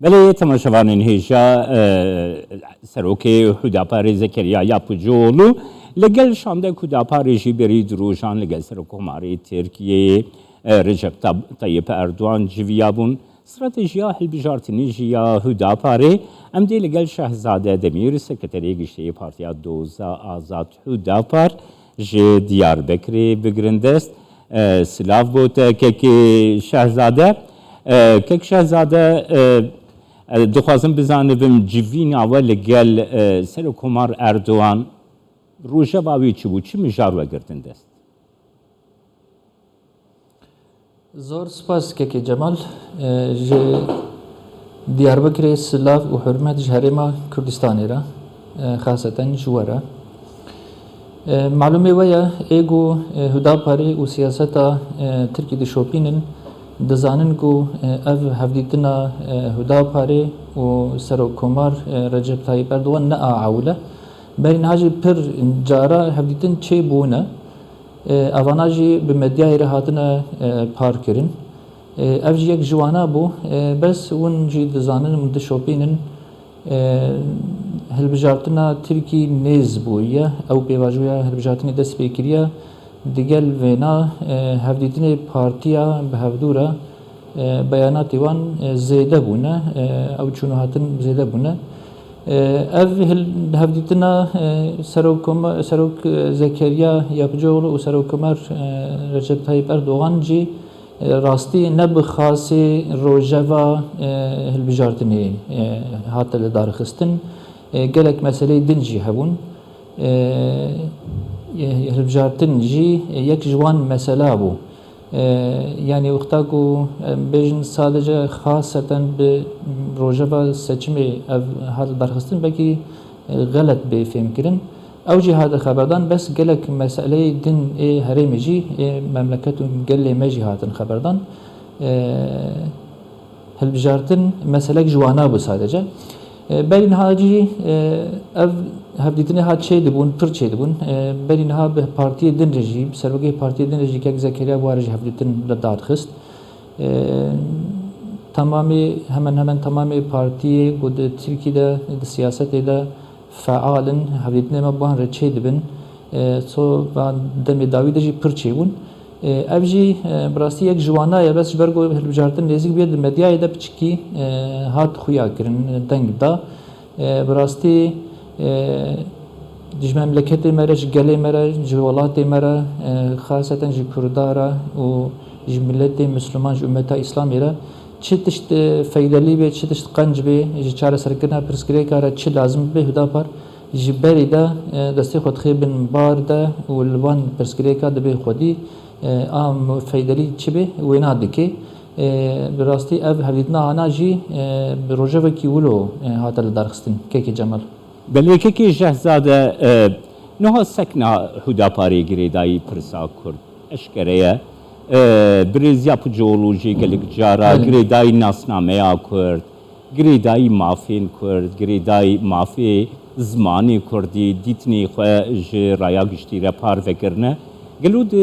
بله تماشاوانین هیجا سروکی هداپار زکریا یاپوجولو لگل شامده هداپار جی برید روشان لگل سرکوماری ترکیه رجب طیب اردوان جویابون استراتژیا هلبجارتنی جیا هداپاره ام دی لگل شهزاده دمیر سکرتری گشتی پارتیا دوزا آزاد هداپار جی دیاربکری بگرندست سلاف بود که شهزاده که شهزاده دخوازم بزنم جوین اول گل سرکومار اردوان روژه باوی چی بود چی مجار وگرتن دست زور سپاس که جمال جه دیاربکر سلاف و حرمت جهرما کردستانی را خاصتا جوارا معلومه ویا ایگو هداپاری و سیاستا ترکی دشوپینن دزانن کو اف هفدیتنا هداپاری و سرکومار رجب طیب اردوان نه عوله بین هاجی پر جارا هفدیتن چه بونه اواناجی به مدیای رهاتنا پار کرن اف یک جوانا بو بس اون جی دزانن متشوپینن هلبجارتنا ترکی نیز بویه او بیواجویا هلبجارتنی دست بیکریه دیگل وینا هفدیتنی پارتیا به هفدورا بیاناتی وان زیده بونه او چونو هاتن زیده بونه اف هفدیتنا سروک زکریا یاپجوغلو و سروکمر رجب طیب اردوغان جی راستی نبخاسی روجوا هلبجارتنی هاتل دارخستن گلک مسئله دنجی هبون هلبجارتن جی یک جوان مسئله بو yani وقتاكو بيجن sadece خاصة بروجفا seçimi هذا درخستن بكي غلط بفهم كرن او جي هذا خبردان بس قالك مسألة دين هرمي جي مملكة قال مجي هاتن خبردان هلبجارتن مسألة جوانا بو sadece بين هاجي هفدیتنی هات چه دبون پر چه دبون برین ها به پارتی دن رژیم سروگی پارتی دن رژیم که زکریا وارج هفدیتن لدار خست تمامی همان تمامی پارتی بود ترکی ده سیاست ده فعالن هفدیتنی ما بان رچه دبن سو و دم داوی دجی پر چه بون اوجی براستی یک جوانا یا بس برگو هلبجارتن نزدیک بیاد مدیای ده بچکی هات خویا کرن دنگ دا براستی جی مملکت مرا جی گله مرا جی ولات مرا خاصتا جی کردارا و جی ملت مسلمان جی امت اسلامی را چه تشت فایدلی به چه تشت قنج به جی چاره سرکنا پرسکری کارا چه لازم به هدا پر جی بری دا دستی خود خیبن بار دا و لبان پرسکری کار به خودی آم فایدلی چه به ویناد که براستی اب هلیتنا آنا جی بروجه و کیولو هاتل درخستن که جمال بله که شهزاده نه سکنا هداپاری گریدایی پرسا کرد اشکره بریزیا پجولوژی گلیک جارا گریدایی ناسنامه کرد گریدایی مافین کرد گریدایی مافی زمانی کردی دیتنی خواه رایا گشتی را پار فکرنه گلود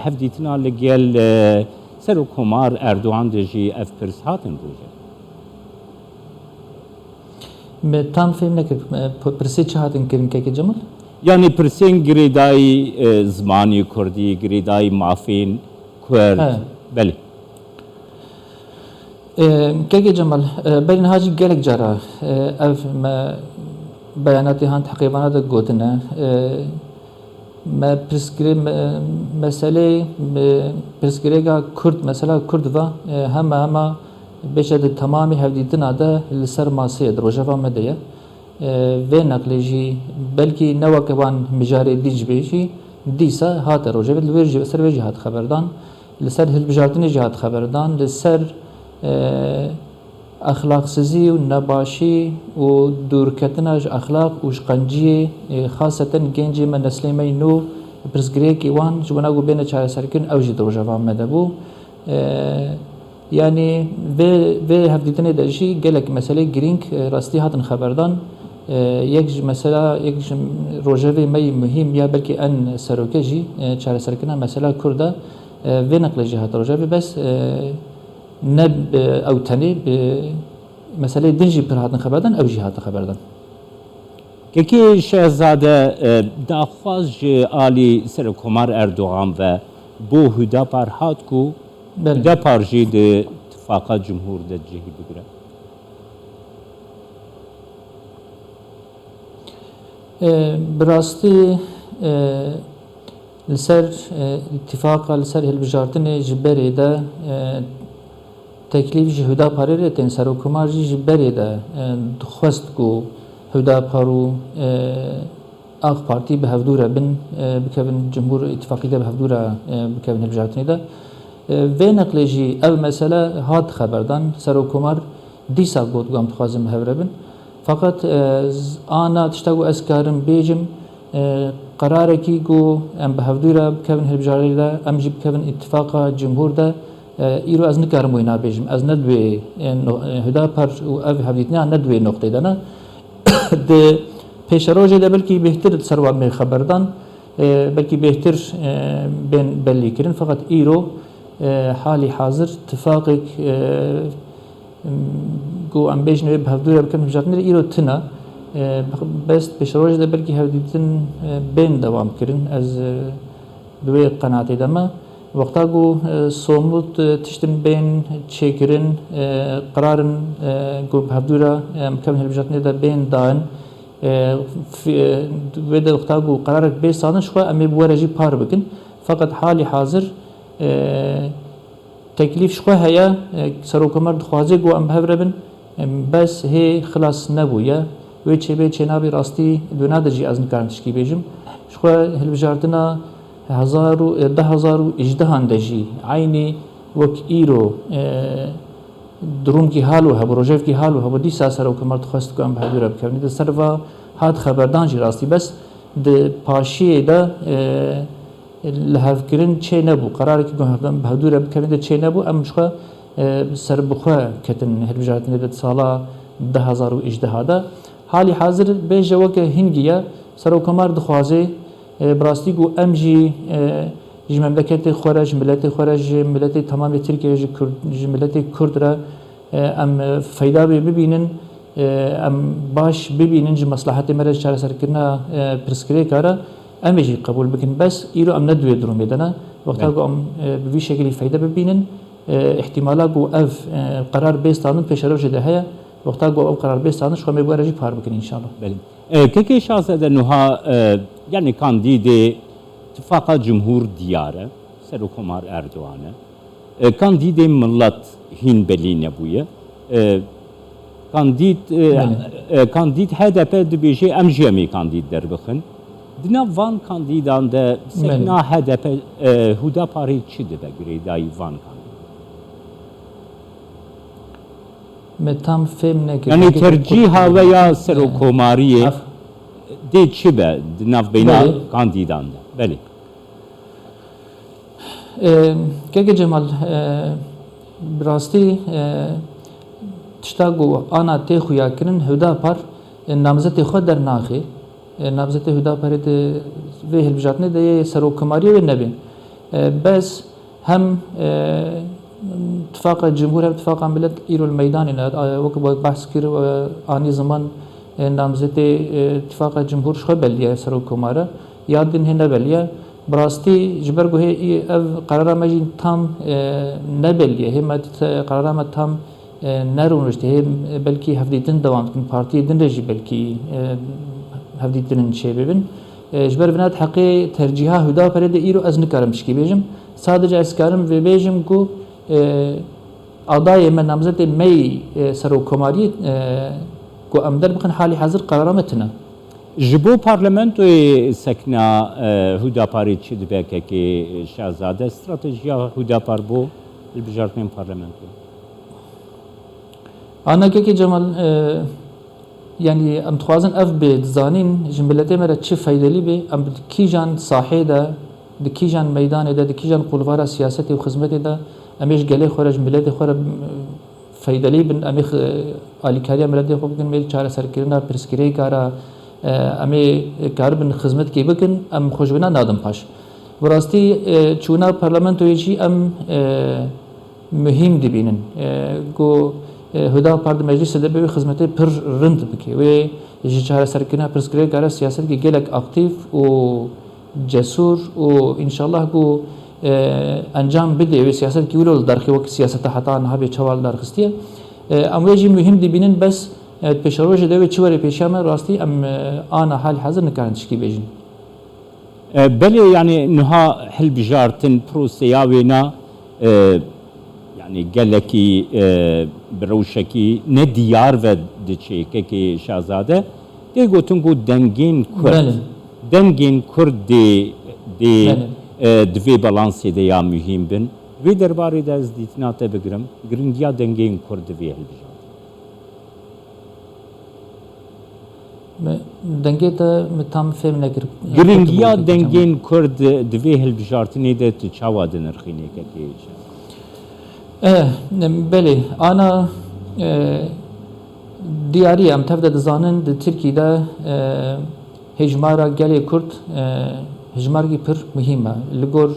هفدیتنا لگل سرکومار اردوان دجی اف پرس هاتن روژه tam film nekir persi çahatın kirin keki Cemal? Yani persin giridai zmani kurdi giridai mafin kurd beli. Keki Cemal berin hacı gelek jara ev beyanatı han takibana da gotine me preskri mesele preskrega Kurd mesela Kurd va hema بشه تمامی هفدیتنا ده لسر ماسه دروجفا مدیا و نقلیجی بلکی نوکبان مجاری دیج بیشی دیسا هات روجه لویجی سر ویجی هات خبردان لسر هلبجارتنی جهات خبردان لسر اخلاق سزی و نباشی و دورکتناج اخلاق و شقنجی خاصتا گنجی من نسلیمی نو پرسگریک ایوان جوانا گو بین چاره سرکن اوجی دروجفا مدبو yani ve hafditine de şey gelek mesele giring rasti hatın haberdan یک mesela یک روجوی می مهم یا بلکه ان سروکجی چاره سرکنا مثلا کرده و نقل جهات روجوی بس نب او تنی مسئله دنجی پر هاتن خبردن او جی هات خبردن که شهزاده داخواز جی آلی سر کمار اردوغان و بو هدا پر هات کو هدا پر جی ده اتفاقا جمهور ده جهی بگره براستی لسر اتفاقا لسر هلبجارتن جبری ده تکلیف جی هدا پاری ره تین سر و کمار جی جبری ده دخواست کو هدا پارو آق پارتی به هفدوره بن بکن جمهور اتفاقی ده به هفدوره بکن هلبجارتنی ده و نقل جی او مسئله هات خبردان سر و کمار دیسا گود گام تخوازم هفره بن فقط آنا تشتاقو اسکارم بیجم قراره کی گو ام به هفدوره بکن هلبجاری ده ام جی بکن اتفاق جمهور ده ایرو از نکارم وینا بیجم از ندوی هدا پر و او هفدیتنی ندوی نقطه ده نه ده پیش روزه ده بلکی بهتر سرواب می خبردان بلکی بهتر بین بلی کرن فقط ایرو حالی حاضر اتفاقی گو ام بیجنه به هفدوره بکن هلبجارتنی ایرو تنه بس پیش روزه ده بلکی هفدیتن بین دوام کرن از دوی قناعتی دما وقتا گو صومت تشتن بین چیکرن قرارن گو بهدورا مکمل هلبجاتنی دا بین دان وده وقتا گو قرارك بيس صادن شوي امي بورجي بار بكن فقط حالي حاضر تكليف شوي هيا سرو كمر دخوازي گو ام بهبربن بس هي خلاص نبويا ويچه به چنابي راستي دونا دجي از نكارن تشكي بيجم شوي هلبجارتنا 2018 دجی عینی وک ایرو درون کی حالو هبو روجف کی حالو هبو دیسا سر و کمر تخواست کنم بهدوره بکرنی ده سروا هات خبردان جی راستی بس ده پاشیه ده لحاف کرن چه نبو قراره که بهدوره بکرنی ده چه نبو ام شخوا سر بخواه کتن هلبجارتنی ده سالا 2018 ده حالی حاضر بیجه وک هنگیه سر و کمر دخوازه براستی گو ام جی مملکت خارج ملت تمام ترکیه ملت کرد را ام فایده ببینن ام باش ببینن جی مصلحت مرز چاره سر کرنا پرسکری کاره ام جی قبول بکن بس ایرو ام ندوی درو میدانه وقتا گو ام بوی شکلی فایده ببینن احتمالا گو اف قرار بیستانن پیش رو جده هیا وقتا گو ام قرار بیستانن شو می بوارجی پار بکن انشالله بله که شاهزاده نوها yani kandide اتفاق جمهور دیاره سر کمار اردوانه کاندید ملت هین بلی نبویه کاندید HDP دبیجی امجیمی کاندید در بخن دنا وان کاندیدان ده سکنا HDP هدا پاری چی ده بگیری دای وان کاندید متام فهم نکرد یعنی ترجیح و یا سر کماریه دی چی به ناف بینا کاندیدان ده بله که جمال براستی تشتاقو آنا تی خویا کرن هدا پر نامزد خود در ناخی نامزد هدا پر و هلبجاتنی ده سر و کماری و نبین بس هم اتفاق جمهور هم اتفاق ملت ایرو المیدان وقت بحث کر آنی زمان نامزد اتفاق جمهور شو بلیه سر و کماره یادن هنده بلیه براستی جبر گوه اف قرار مجین تام نبلیه هم قرار ما تام نرونشته هم بلکی هفدیتن دوام کن پارتی دن رجی بلکی هفدیتن چه ببین جبر بنات حقی ترجیحا هدا پرده ایرو از نکارم شکی بیجم sadece اسکارم و بیجم گو آدای من نامزد می سر و کماری گو امدر بکن حالی حاضر قرارمتنا جبو پارلمنتوی سکنا هدا پاری چی دبکه که شاهزاده استراتژیا هدا پار بو البجارتن پارلمنتو آنا که جمال yani ام تخوازن اف به زانین جملته مرا چه فایدلی به ام کیجان ساحه ده دکیجان میدان ده دکیجان قلوارا سیاست و خدمت ده امیش گله خارج ملت خور فایدلی بن امی آلیکاریا ملت خو بکن میل چاره سرکرنا پرسکری کارا امی کار بن خدمت کی بکن ام خوشبنا نادم پاش براستی چونا پارلمانتوی چی ام مهم دبینن گو هدا پارد مجلس ده به خدمت پر رند بکی و جچاره سرکنا پرسکری کار سیاست کی گلک اکتیف و جسور و ان شاء الله کو انجام بده و سیاست کی ولول درخی وقت سیاست حتی آنها به چوال درخستیه امواجی مهم دی بینن بس پیشروج ده و چوری پیشام راستی ام آن حال حاضر نکردن شکی بیجن بله يعني نها حل بجارتن بروسياوينا يعني قالكي بروشكي نديار و دچيكي شاهزاده دي گوتنگو دنگين كرد دنگين كرد دي دوی بالانسي دي يا مهم بن وی درباري دا ازديتناته بگرم گرنگيا دنگين كرد وی حل بجارتن دنگه تا متام فهم نکر گرنگيا دنگين كرد دوی حل بجارتني ده تچاوا دنرخينه كي بله انا دیاری ام تفده دزانن د ترکی ده هجمارا گلی کرد هجمارگی پر مهمه لگور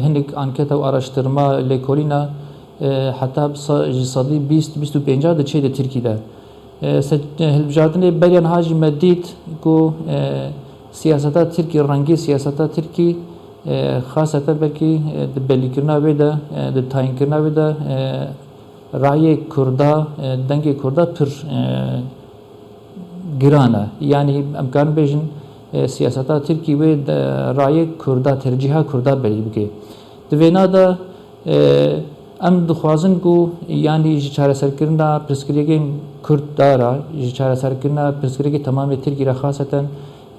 هندک انکتا و araştırma لیکولینا حتی صدی 20-25 ده چه ده ترکی ده هلبجاردن بریان هاجی مدید کو سیاستا ترکی رنگی سیاستا ترکی خاصتا بلکه د بلیکرنا و ده د تاینکرنا و ده رای کردا دنگ کردا پر گرانه یعنی امکان بیشن سیاستا ترکی و رای کردا ترجیحا کردا بلی بکه دوینا ده ام دخوازن کو یعنی چاره سرکرنا پرسکریگی کرد دارا چاره سرکرنا پرسکریگی تمام ترکی را خاصتا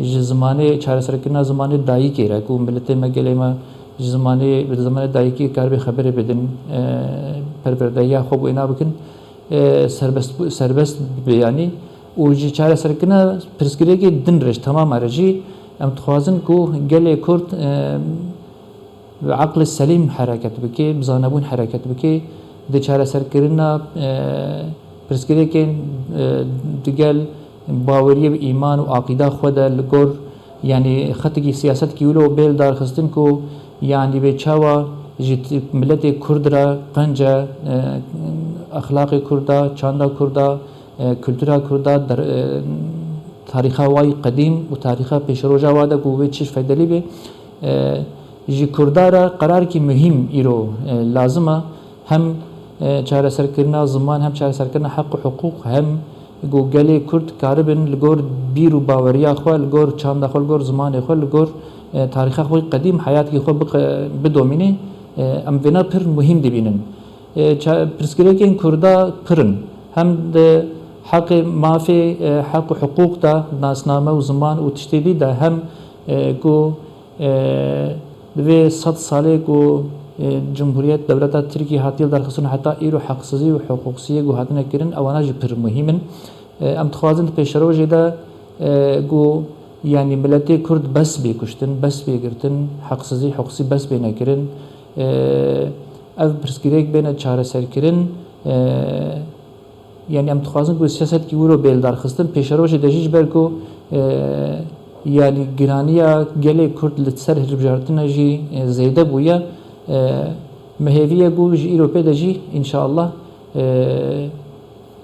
زمانه چاره سرکرنا زمانه دایی که را کو ملت مگلی ما زمانه دایی که کار به خبر بدن پروردگی خوب و اینا بکن سربست بیانی و چاره سرکرنا پرسکریگی دن رش تمام ارجی ام دخوازن کو گلی کرد عقل السليم حركت بكي بزانبون حركت بكي دي چاره سرکرنا پرسکری که دیگل باوری و ایمان و عقیده خود لگور یعنی خطی سیاست کیولو بیل دار خستن کو یعنی به چاوا ملت کرد را قنجه اخلاق کردا چاندا کردا کلتورا کردا در تاریخ وای قدیم و تاریخ پیشروجا واده کو و چش فایدلی به جی کردارا قرار کی مهم ایرو لازمه هم چاره سرکرنا زمان هم چاره سرکرنا حق و حقوق هم گوگلی کرد کاربن لگور بیرو باوریا خو لگور چاند خو لگور زمان خو لگور تاریخ خو قدیم حیات کی خو بدومینه ام وینا پر مهم دی بینن پرسکری که این کردا پرن هم ده حق مافی حق و حقوق دا ناسنامه و زمان و تشتیدی دا هم گو دوی 100 ساله کو جمهوریت دولت ترکی هاتیل در خصوص حتی ایرو حقسازی و حقوقسیه گو هاتنه کرن اوانا جی پر مهمن ام تخوازن پیشرو جدا گو یعنی ملت کرد بس بیکشتن بس بیگرتن حقسازی حقوقسی بس بینه کرن اف پرسکریک بینه چاره سر کرن یعنی ام تخوازن گو سیاست کی ورو بیل در خستن پیشرو جدا جیج برکو يعني جرانيا جالي كرد لتسر هربجارتنا جي زيادة بويا مهيفية بوج إيروبيا دجي إن شاء الله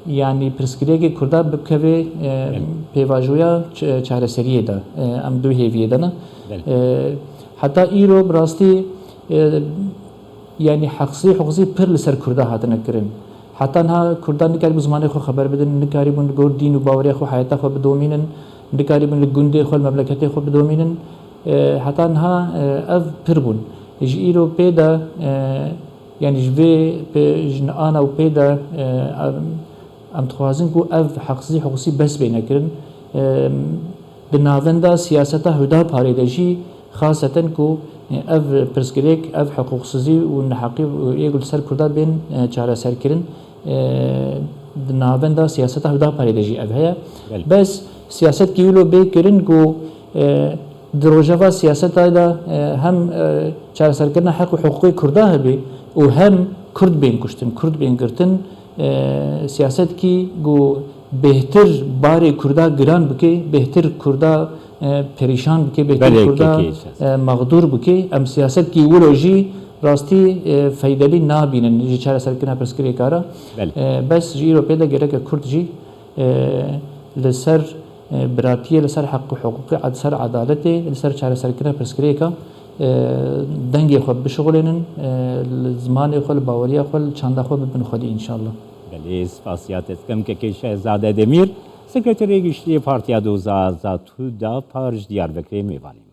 يعني برسكرية كردا بكوي بيواجويا چهار سرية دا أم دو هيفية دانا حتى إيرو براستي يعني حقوقي پر لسر كردا هاتنا كرن حتى انها كردا نكاري بزمانه خو خبر بدن نكاري بون گور دين و باوريا خو حياتا خو بدومينن نكاري بون لگونده خو المملكتي خو بدومينن حتى انها اف پربون جيرو بيدا يعني جوي جن انا و بيدا ام تخوازن کو اف حقوقي بس بينا كرن بناوندا سياستا هدا پاريدجي خاصة کو اف پرسکریک اف حقوق سازی و نحقی یکل سر کرده بین چهار سر کرن ناوندا سیاست هدا پریدجی اف هیا بس سیاست کیلو بی کرن کو دروجوا سیاست ایدا هم چهار سر کرن حق و حقوقی کرده هبی و هم کرد بین کشتن کرد بین گرتن سیاست کی گو بهتر باری کرده گران بکی بهتر کرده پریشان بکی بهتر کرده مغدور بکی ام سیاست کی ولوجی راستی فایدلی نابینن جی چاره سرکنا پرسکری کارا بله. بس جی ایروپی دا گره که کرد جی لسر براتیه لسر حق و حقوق سر عدالته لسر چاره سرکنا پرسکری کا دنگی خود بشغلینن زمان خود باوری خود چند خود ببن خودی انشالله. بله سپاسیات کم که شهزاده دمیر سکرتری گشتی پارتیا دوزا زاتو دا پارج دیار بکری میوانیم.